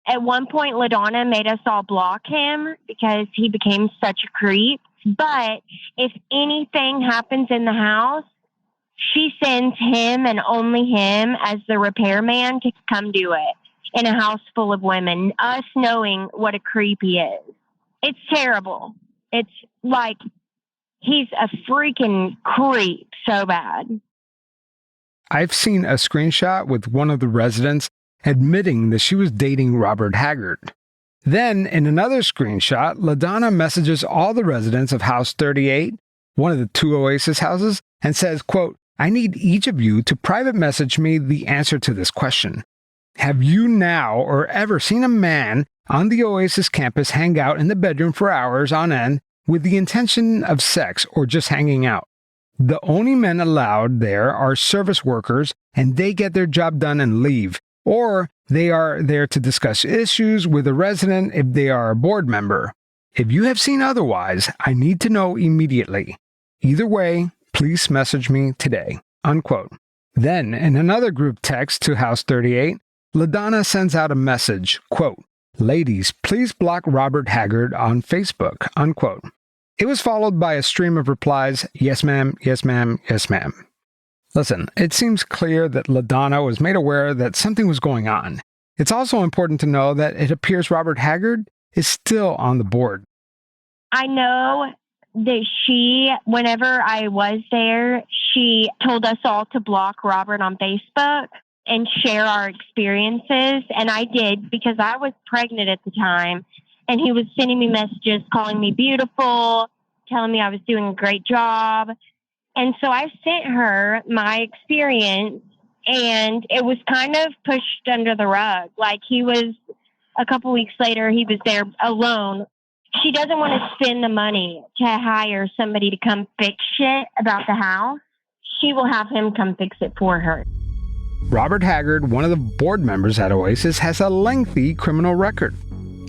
At one point, LaDonna made us all block him because he became such a creep. But if anything happens in the house, she sends him and only him as the repairman to come do it in a house full of women, us knowing what a creep he is. It's terrible. It's like he's a freaking creep so bad. I've seen a screenshot with one of the residents admitting that she was dating Robert Haggard. Then, in another screenshot, LaDonna messages all the residents of House 38, one of the 2 Oasis houses, and says, quote, I need each of you to private message me the answer to this question. Have you now or ever seen a man on the Oasis campus hang out in the bedroom for hours on end with the intention of sex or just hanging out? The only men allowed there are service workers, and they get their job done and leave. Or they are there to discuss issues with a resident if they are a board member. If you have seen otherwise, I need to know immediately. Either way, please message me today. Unquote. Then, in another group text to House 38, LaDonna sends out a message, quote, ladies, please block Robert Haggard on Facebook, unquote. It was followed by a stream of replies, yes ma'am, yes ma'am, yes ma'am. Listen, it seems clear that LaDonna was made aware that something was going on. It's also important to know that it appears Robert Haggard is still on the board. I know that whenever I was there, she told us all to block Robert on Facebook and share our experiences. And I did because I was pregnant at the time. And he was sending me messages, calling me beautiful, telling me I was doing a great job. And so I sent her my experience, and it was kind of pushed under the rug. Like a couple weeks later, he was there alone. She doesn't want to spend the money to hire somebody to come fix shit about the house. She will have him come fix it for her. Robert Haggard, one of the board members at Oasis, has a lengthy criminal record.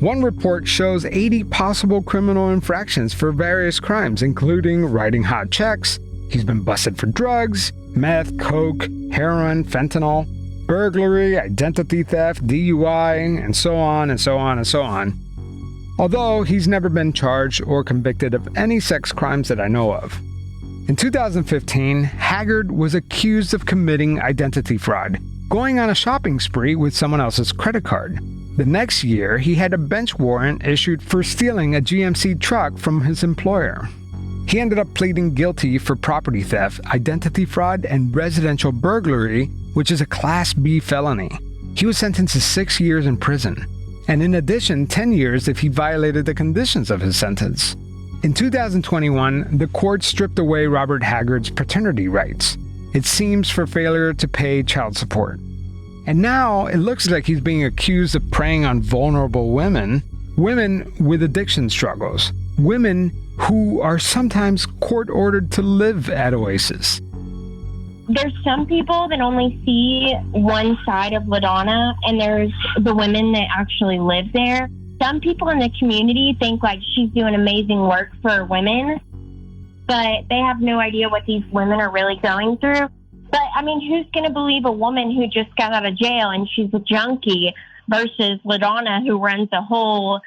One report shows 80 possible criminal infractions for various crimes, including writing hot checks. He's been busted for drugs, meth, coke, heroin, fentanyl, burglary, identity theft, DUI, and so on and so on and so on. Although he's never been charged or convicted of any sex crimes that I know of. In 2015, Haggard was accused of committing identity fraud, going on a shopping spree with someone else's credit card. The next year, he had a bench warrant issued for stealing a GMC truck from his employer. He ended up pleading guilty for property theft, identity fraud, and residential burglary, which is a Class B felony. He was sentenced to 6 years in prison, and in addition, 10 years if he violated the conditions of his sentence. In 2021, the court stripped away Robert Haggard's paternity rights. It seems for failure to pay child support. And now it looks like he's being accused of preying on vulnerable women, women with addiction struggles, women who are sometimes court-ordered to live at Oasis. There's some people that only see one side of LaDonna, and there's the women that actually live there. Some people in the community think like she's doing amazing work for women, but they have no idea what these women are really going through. But, I mean, who's going to believe a woman who just got out of jail and she's a junkie versus LaDonna who runs a whole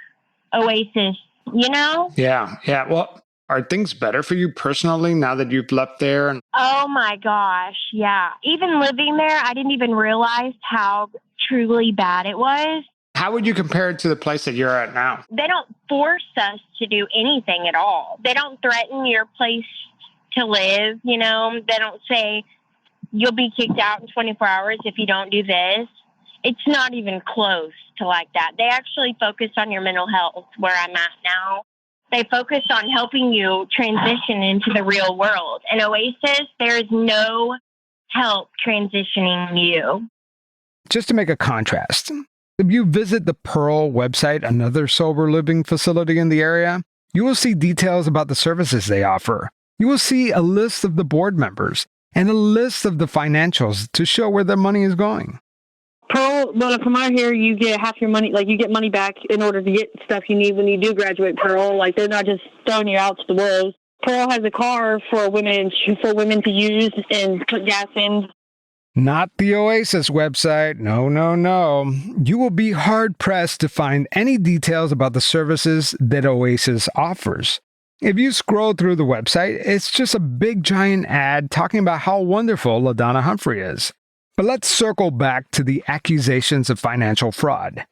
Oasis, you know? Yeah. Well, are things better for you personally now that you've left there? Oh, my gosh, yeah. Even living there, I didn't even realize how truly bad it was. How would you compare it to the place that you're at now? They don't force us to do anything at all. They don't threaten your place to live, you know? They don't say, you'll be kicked out in 24 hours if you don't do this. It's not even close to like that. They actually focus on your mental health where I'm at now. They focus on helping you transition into the real world. In Oasis, there is no help transitioning you. Just to make a contrast, if you visit the Pearl website, another sober living facility in the area, you will see details about the services they offer. You will see a list of the board members and a list of the financials to show where their money is going. Pearl, well, from out here, you get half your money, like you get money back in order to get stuff you need when you do graduate Pearl. Like they're not just throwing you out to the wolves. Pearl has a car for women to use and put gas in. Not the Oasis website. No. You will be hard-pressed to find any details about the services that Oasis offers. If you scroll through the website, it's just a big giant ad talking about how wonderful LaDonna Humphrey is. But let's circle back to the accusations of financial fraud.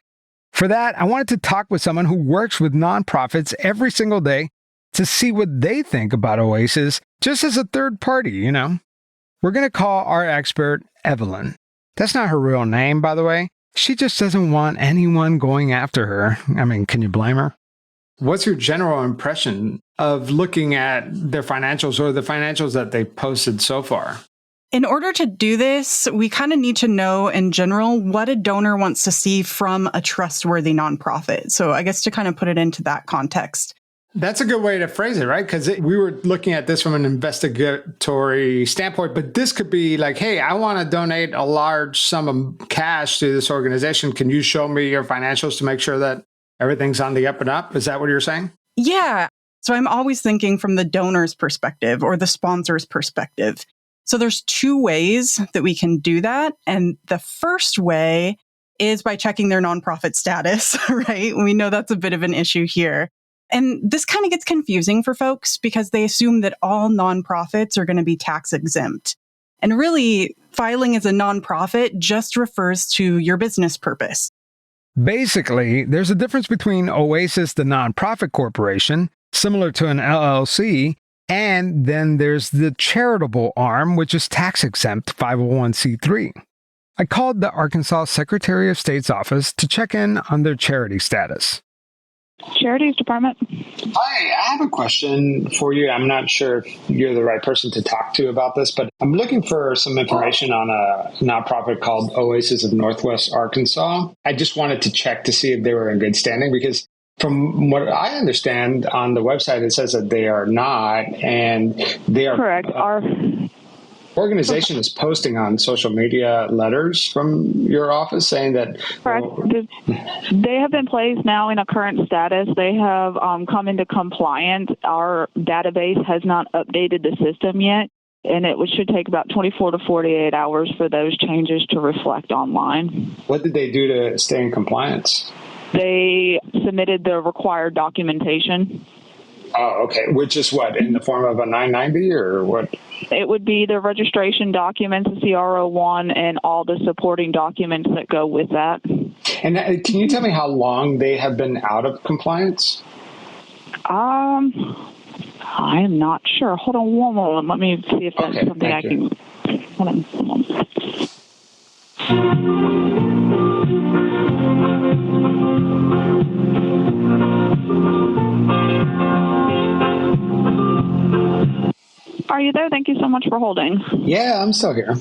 For that, I wanted to talk with someone who works with nonprofits every single day to see what they think about Oasis, just as a third party, you know. We're going to call our expert Evelyn. That's not her real name, by the way. She just doesn't want anyone going after her. I mean, can you blame her? What's your general impression of looking at their financials or the financials that they've posted so far? In order to do this, we kind of need to know in general what a donor wants to see from a trustworthy nonprofit. So I guess to kind of put it into that context. That's a good way to phrase it, right? Because we were looking at this from an investigatory standpoint, but this could be like, hey, I want to donate a large sum of cash to this organization. Can you show me your financials to make sure that everything's on the up and up? Is that what you're saying? Yeah. So I'm always thinking from the donor's perspective or the sponsor's perspective. So there's two ways that we can do that. And the first way is by checking their nonprofit status, right? We know that's a bit of an issue here. And this kind of gets confusing for folks because they assume that all nonprofits are going to be tax exempt. And really, filing as a nonprofit just refers to your business purpose. Basically, there's a difference between Oasis, the nonprofit corporation, similar to an LLC, and then there's the charitable arm, which is tax-exempt 501c3. I called the Arkansas Secretary of State's office to check in on their charity status. Charities Department. Hi, I have a question for you. I'm not sure if you're the right person to talk to about this, but I'm looking for some information on a nonprofit called Oasis of Northwest Arkansas. I just wanted to check to see if they were in good standing because from what I understand on the website, it says that they are not, and they are correct. Our organization is posting on social media letters from your office saying that correct. They have been placed now in a current status. They have come into compliance. Our database has not updated the system yet, and it should take about 24 to 48 hours for those changes to reflect online. What did they do to stay in compliance? They submitted the required documentation. Oh, okay. Which is what, in the form of a 990 or what? It would be the registration documents, the CR01, and all the supporting documents that go with that. And can you tell me how long they have been out of compliance? I am not sure. Hold on one moment. Let me see if that's something I can. Hold on one moment. Are you there? Thank you so much for holding. Yeah, I'm still here.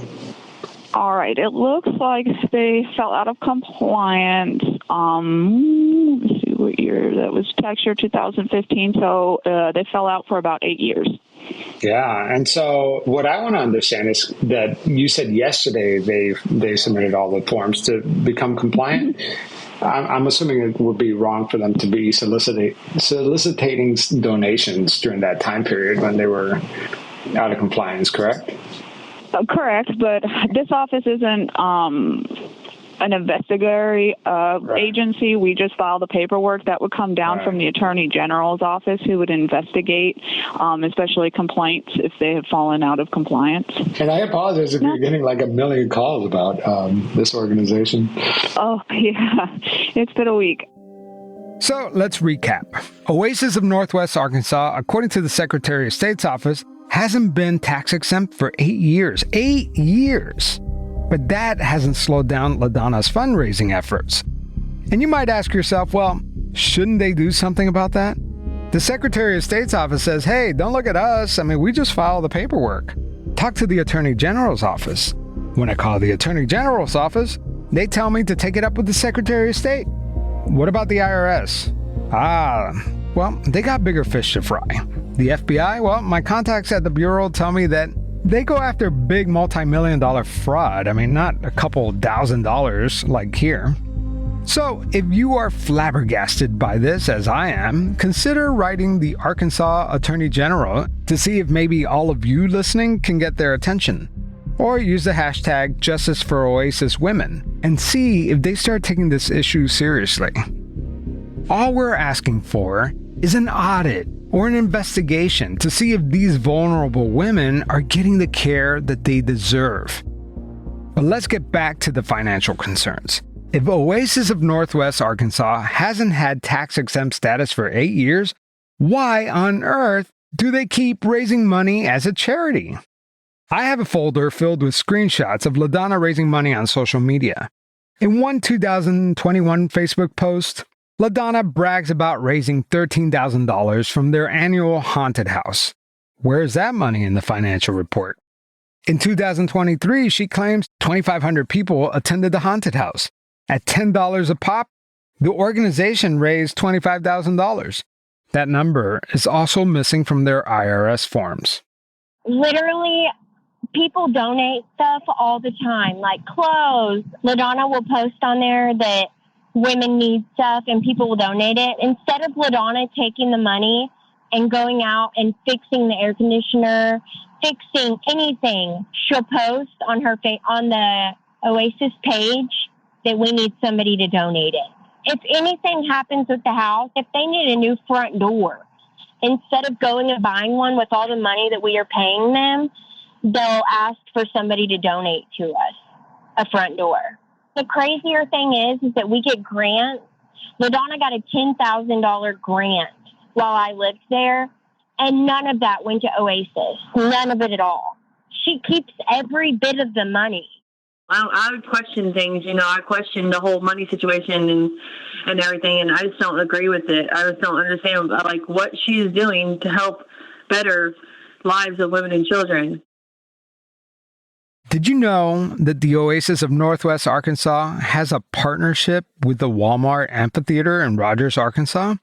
All right. It looks like they fell out of compliance. Let me see what year. That was tax year 2015. So they fell out for about 8 years. Yeah, and so what I want to understand is that you said yesterday they submitted all the forms to become compliant. I'm assuming it would be wrong for them to be soliciting donations during that time period when they were out of compliance, correct? Correct, but this office isn't an investigatory agency. We just file the paperwork that would come down from the Attorney General's office, who would investigate, especially complaints if they have fallen out of compliance. And I apologize if you're getting like a million calls about this organization. Oh, yeah. It's been a week. So let's recap. Oasis of Northwest Arkansas, according to the Secretary of State's office, hasn't been tax exempt for 8 years. 8 years! But that hasn't slowed down LaDonna's fundraising efforts. And you might ask yourself, well, shouldn't they do something about that? The Secretary of State's office says, hey, don't look at us. I mean, we just file the paperwork. Talk to the Attorney General's office. When I call the Attorney General's office, they tell me to take it up with the Secretary of State. What about the IRS? Well, they got bigger fish to fry. The FBI, well, my contacts at the Bureau tell me that they go after big multi-million-dollar fraud. I mean, not a couple $1,000s like here. So, if you are flabbergasted by this, as I am, consider writing the Arkansas Attorney General to see if maybe all of you listening can get their attention. Or use the hashtag Justice for Oasis Women and see if they start taking this issue seriously. All we're asking for is an audit or an investigation to see if these vulnerable women are getting the care that they deserve. But let's get back to the financial concerns. If Oasis of Northwest Arkansas hasn't had tax-exempt status for 8 years, why on earth do they keep raising money as a charity? I have a folder filled with screenshots of LaDonna raising money on social media. In one 2021 Facebook post, LaDonna brags about raising $13,000 from their annual haunted house. Where's that money in the financial report? In 2023, she claims 2,500 people attended the haunted house. At $10 a pop, the organization raised $25,000. That number is also missing from their IRS forms. Literally, people donate stuff all the time, like clothes. LaDonna will post on there that women need stuff and people will donate it. Instead of LaDonna taking the money and going out and fixing the air conditioner, fixing anything, she'll post on her on the Oasis page that we need somebody to donate it. If anything happens with the house, if they need a new front door, instead of going and buying one with all the money that we are paying them, they'll ask for somebody to donate to us a front door. The crazier thing is that we get grants. LaDonna got a $10,000 grant while I lived there, and none of that went to Oasis. None of it at all. She keeps every bit of the money. I would question things, I question the whole money situation and everything, and I just don't agree with it. I just don't understand, what she is doing to help better lives of women and children. Did you know that the Oasis of Northwest Arkansas has a partnership with the Walmart Amphitheater in Rogers, Arkansas?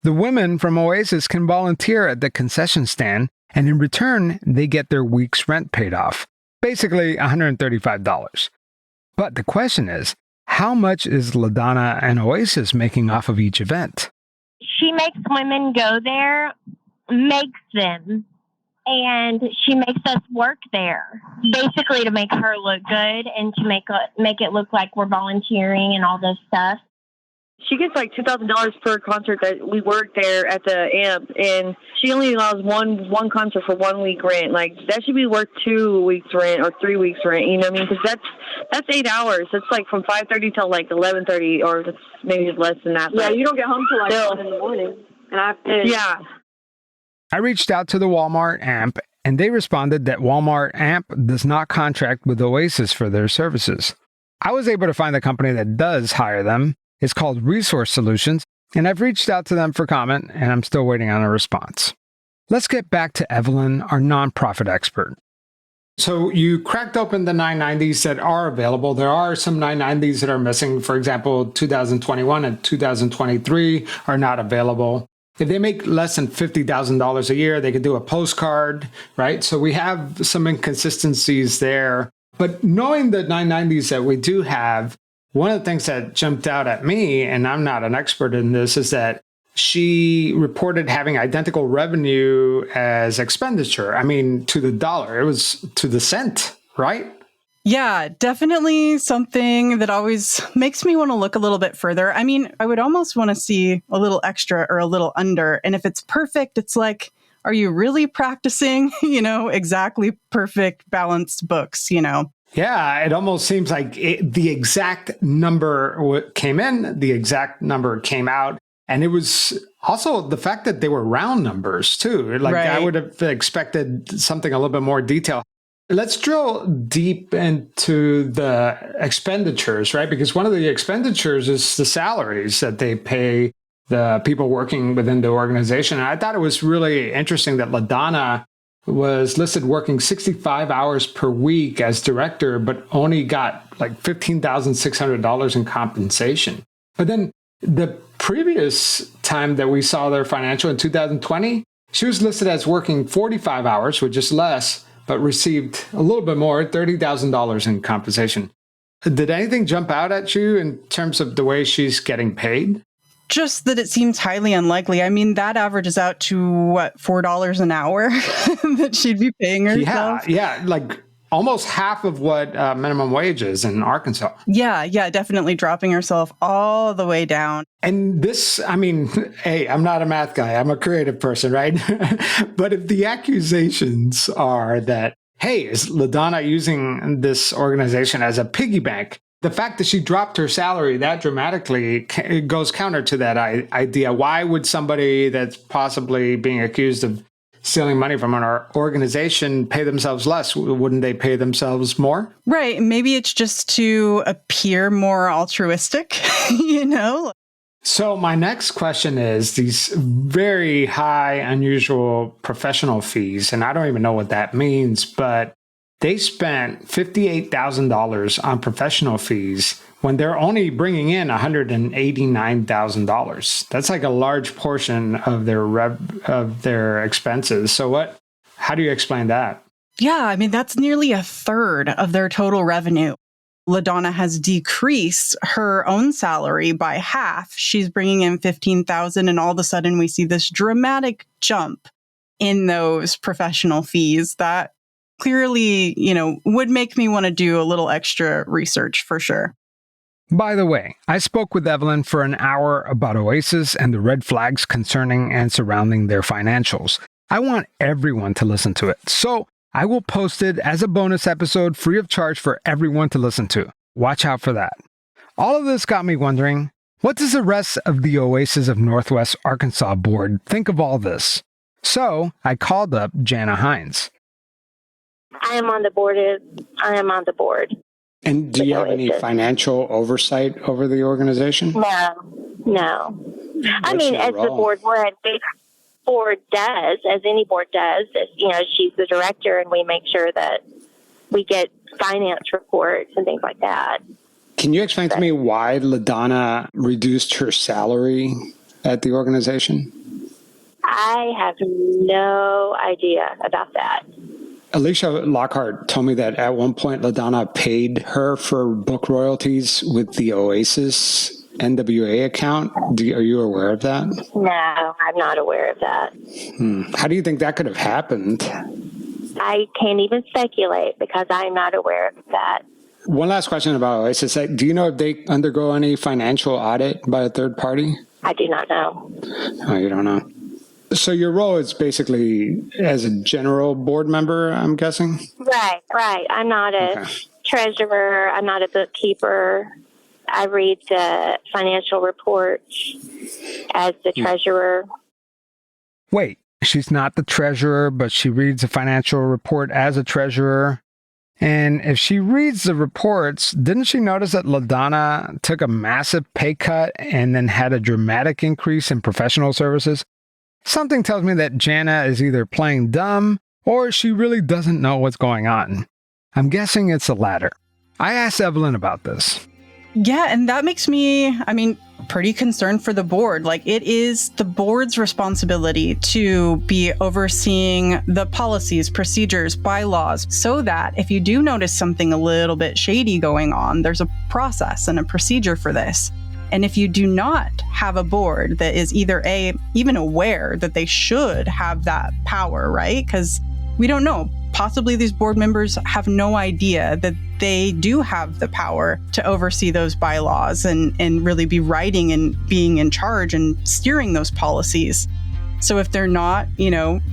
The women from Oasis can volunteer at the concession stand, and in return, they get their week's rent paid off. Basically, $135. But the question is, how much is LaDonna and Oasis making off of each event? She makes women go there, makes them, and she makes us work there, basically to make her look good and to make it look like we're volunteering and all this stuff. She gets like $2,000 per concert that we work there at the AMP, and she only allows one concert for 1 week rent. Like, that should be worth 2 weeks rent or 3 weeks rent. You know what I mean? Because that's 8 hours. It's like from 5:30 till like 11:30, or maybe less than that. Yeah, you don't get home till like 1 in the morning. Yeah. I reached out to the Walmart AMP, and they responded that Walmart AMP does not contract with Oasis for their services. I was able to find the company that does hire them. It's called Resource Solutions, and I've reached out to them for comment, and I'm still waiting on a response. Let's get back to Evelyn, our nonprofit expert. So you cracked open the 990s that are available. There are some 990s that are missing. For example, 2021 and 2023 are not available. If they make less than $50,000 a year, they could do a postcard, right? So we have some inconsistencies there. But knowing the 990s that we do have, one of the things that jumped out at me, and I'm not an expert in this, is that she reported having identical revenue as expenditure. I mean, to the dollar. It was to the cent, right? Yeah, definitely something that always makes me want to look a little bit further. I mean, I would almost want to see a little extra or a little under. And if it's perfect, it's like, are you really practicing, exactly perfect balanced books, Yeah, it almost seems like the exact number came in, the exact number came out. And it was also the fact that they were round numbers, too. Like, right. I would have expected something a little bit more detail. Let's drill deep into the expenditures, right? Because one of the expenditures is the salaries that they pay the people working within the organization. And I thought it was really interesting that LaDonna was listed working 65 hours per week as director, but only got like $15,600 in compensation. But then the previous time that we saw their financial in 2020, she was listed as working 45 hours, which is less, but received a little bit more, $30,000 in compensation. Did anything jump out at you in terms of the way she's getting paid? Just that it seems highly unlikely. I mean, that averages out to what, $4 an hour that she'd be paying herself? Yeah, like almost half of what minimum wage is in Arkansas. Yeah, definitely dropping herself all the way down. And this, I mean, hey, I'm not a math guy. I'm a creative person, right? But if the accusations are that, hey, is LaDonna using this organization as a piggy bank? The fact that she dropped her salary that dramatically goes counter to that idea. Why would somebody that's possibly being accused of stealing money from an organization pay themselves less? Wouldn't they pay themselves more? Right. Maybe it's just to appear more altruistic, So my next question is these very high, unusual professional fees, and I don't even know what that means, but they spent $58,000 on professional fees when they're only bringing in $189,000. That's like a large portion of their expenses. So how do you explain that? Yeah, I mean, that's nearly a third of their total revenue. LaDonna has decreased her own salary by half. She's bringing in $15,000, and all of a sudden we see this dramatic jump in those professional fees that clearly, would make me want to do a little extra research for sure. By the way, I spoke with Evelyn for an hour about Oasis and the red flags concerning and surrounding their financials. I want everyone to listen to it, so I will post it as a bonus episode free of charge for everyone to listen to. Watch out for that. All of this got me wondering, what does the rest of the Oasis of Northwest Arkansas board think of all this? So I called up Jana Hines. I am on the board. And do you have any financial oversight over the organization? No. I mean, as the board does, as any board does, she's the director, and we make sure that we get finance reports and things like that. Can you explain to me why LaDonna reduced her salary at the organization? I have no idea about that. Alicia Lockhart told me that at one point LaDonna paid her for book royalties with the Oasis NWA account. Are you aware of that? No, I'm not aware of that. How do you think that could have happened? I can't even speculate because I'm not aware of that. One last question about Oasis. Do you know if they undergo any financial audit by a third party? I do not know. Oh, you don't know. So your role is basically as a general board member, I'm guessing? Right. I'm not a treasurer. I'm not a bookkeeper. I read the financial reports as the treasurer. Wait, she's not the treasurer, but she reads the financial report as a treasurer. And if she reads the reports, didn't she notice that LaDonna took a massive pay cut and then had a dramatic increase in professional services? Something tells me that Jana is either playing dumb or she really doesn't know what's going on. I'm guessing it's the latter. I asked Evelyn about this. Yeah, and that makes me, pretty concerned for the board. Like, it is the board's responsibility to be overseeing the policies, procedures, bylaws, so that if you do notice something a little bit shady going on, there's a process and a procedure for this. And if you do not have a board that is either even aware that they should have that power, right? Because we don't know. Possibly these board members have no idea that they do have the power to oversee those bylaws and really be writing and being in charge and steering those policies. So if they're not,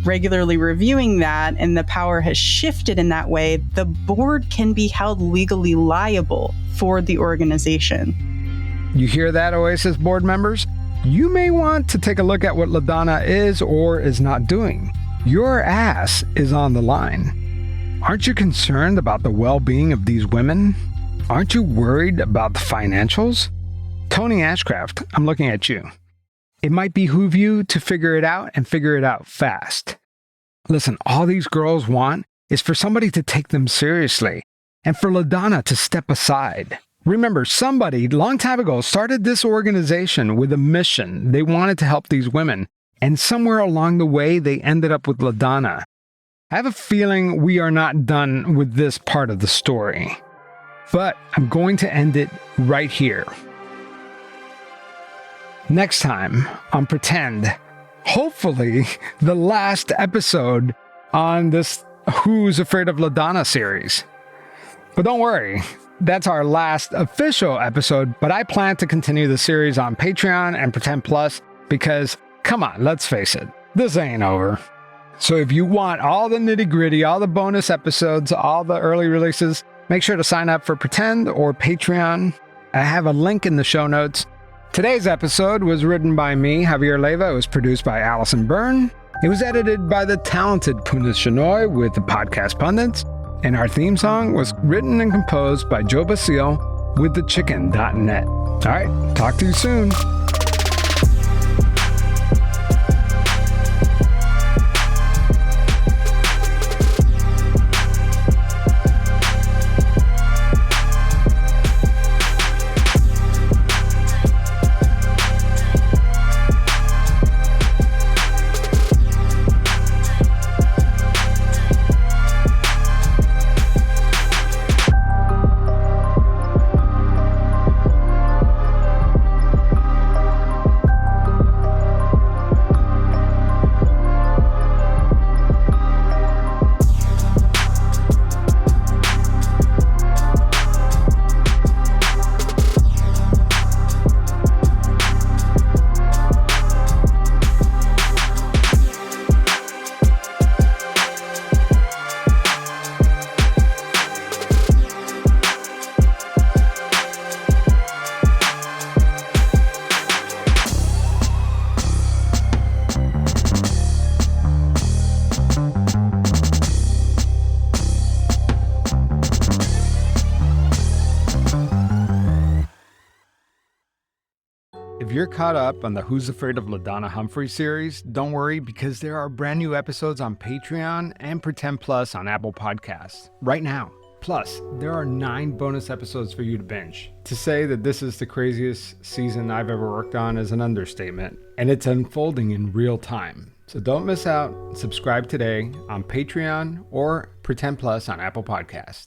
regularly reviewing that and the power has shifted in that way, the board can be held legally liable for the organization. You hear that, Oasis board members? You may want to take a look at what LaDonna is or is not doing. Your ass is on the line. Aren't you concerned about the well-being of these women? Aren't you worried about the financials? Tony Ashcraft, I'm looking at you. It might behoove you to figure it out and figure it out fast. Listen, all these girls want is for somebody to take them seriously and for LaDonna to step aside. Remember, somebody long time ago started this organization with a mission. They wanted to help these women. And somewhere along the way, they ended up with LaDonna. I have a feeling we are not done with this part of the story. But I'm going to end it right here. Next time on Pretend, hopefully the last episode on this Who's Afraid of LaDonna series. But don't worry, that's our last official episode, but I plan to continue the series on Patreon and Pretend Plus because, come on, let's face it, this ain't over. So if you want all the nitty-gritty, all the bonus episodes, all the early releases, make sure to sign up for Pretend or Patreon. I have a link in the show notes. Today's episode was written by me, Javier Leiva. It was produced by Allison Byrne. It was edited by the talented Puna Shinoy with the Podcast Pundits. And our theme song was written and composed by Joe Basile with thechicken.net. All right, talk to you soon. If you're caught up on the Who's Afraid of LaDonna Humphrey series, don't worry because there are brand new episodes on Patreon and Pretend Plus on Apple Podcasts right now. Plus, there are 9 bonus episodes for you to binge. To say that this is the craziest season I've ever worked on is an understatement, and it's unfolding in real time. So don't miss out. Subscribe today on Patreon or Pretend Plus on Apple Podcasts.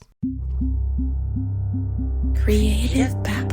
Creative Pep.